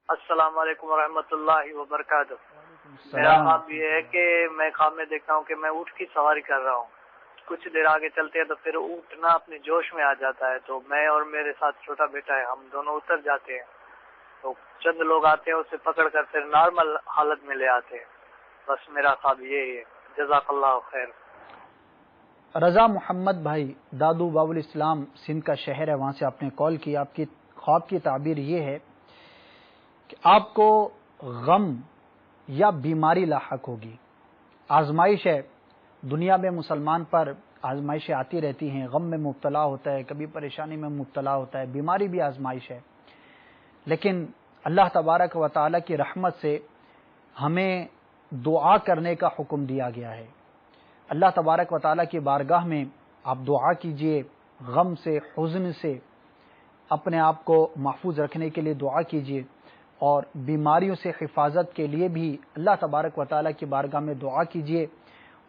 السلام علیکم ورحمۃ اللہ وبرکاتہ۔ میرا خواب یہ ہے کہ میں خواب میں دیکھتا ہوں کہ میں اونٹ کی سواری کر رہا ہوں، کچھ دیر آگے چلتے ہیں تو پھر اونٹ نا اپنے جوش میں آ جاتا ہے، تو میں اور میرے ساتھ چھوٹا بیٹا ہے، ہم دونوں اتر جاتے ہیں، تو چند لوگ آتے ہیں اسے پکڑ کر پھر نارمل حالت میں لے آتے ہیں۔ بس میرا خواب یہی ہے۔ جزاک اللہ خیر۔ رضا محمد بھائی دادو باب الاسلام سندھ کا شہر ہے، وہاں سے آپ نے کال کی۔ آپ کی خواب کی تعبیر یہ ہے کہ آپ کو غم یا بیماری لاحق ہوگی، آزمائش ہے۔ دنیا میں مسلمان پر آزمائشیں آتی رہتی ہیں، غم میں مبتلا ہوتا ہے، کبھی پریشانی میں مبتلا ہوتا ہے، بیماری بھی آزمائش ہے، لیکن اللہ تبارک و تعالیٰ کی رحمت سے ہمیں دعا کرنے کا حکم دیا گیا ہے۔ اللہ تبارک و تعالیٰ کی بارگاہ میں آپ دعا کیجئے، غم سے، حزن سے اپنے آپ کو محفوظ رکھنے کے لیے دعا کیجئے، اور بیماریوں سے حفاظت کے لیے بھی اللہ تبارک و تعالیٰ کی بارگاہ میں دعا کیجئے۔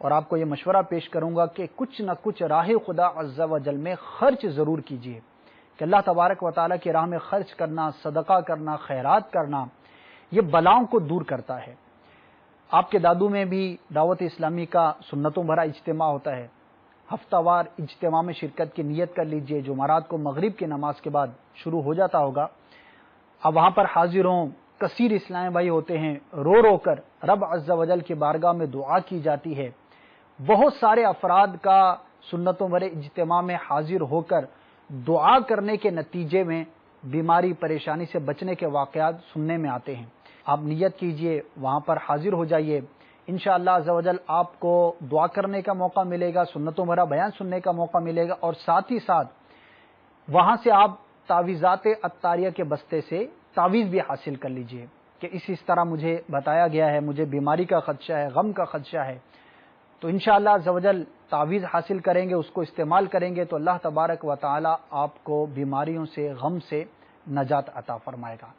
اور آپ کو یہ مشورہ پیش کروں گا کہ کچھ نہ کچھ راہ خدا عز و جل میں خرچ ضرور کیجئے، کہ اللہ تبارک و تعالیٰ کی راہ میں خرچ کرنا، صدقہ کرنا، خیرات کرنا، یہ بلاؤں کو دور کرتا ہے۔ آپ کے دادو میں بھی دعوت اسلامی کا سنتوں بھرا اجتماع ہوتا ہے، ہفتہ وار اجتماع میں شرکت کی نیت کر لیجئے، جمعرات کو مغرب کی نماز کے بعد شروع ہو جاتا ہوگا۔ اب وہاں پر حاضر ہوں، کثیر اسلامی بھائی ہوتے ہیں، رو رو کر رب عز و جل کی بارگاہ میں دعا کی جاتی ہے۔ بہت سارے افراد کا سنتوں بھرے اجتماع میں حاضر ہو کر دعا کرنے کے نتیجے میں بیماری پریشانی سے بچنے کے واقعات سننے میں آتے ہیں۔ آپ نیت کیجئے، وہاں پر حاضر ہو جائیے، انشاءاللہ عز و جل آپ کو دعا کرنے کا موقع ملے گا، سنتوں بھرا بیان سننے کا موقع ملے گا، اور ساتھ ہی ساتھ وہاں سے آپ تعویذات عطاریہ کے بستے سے تعویذ بھی حاصل کر لیجئے کہ اس طرح مجھے بتایا گیا ہے، مجھے بیماری کا خدشہ ہے، غم کا خدشہ ہے، تو انشاءاللہ عز و جل تعویذ حاصل کریں گے، اس کو استعمال کریں گے تو اللہ تبارک و تعالی آپ کو بیماریوں سے، غم سے نجات عطا فرمائے گا۔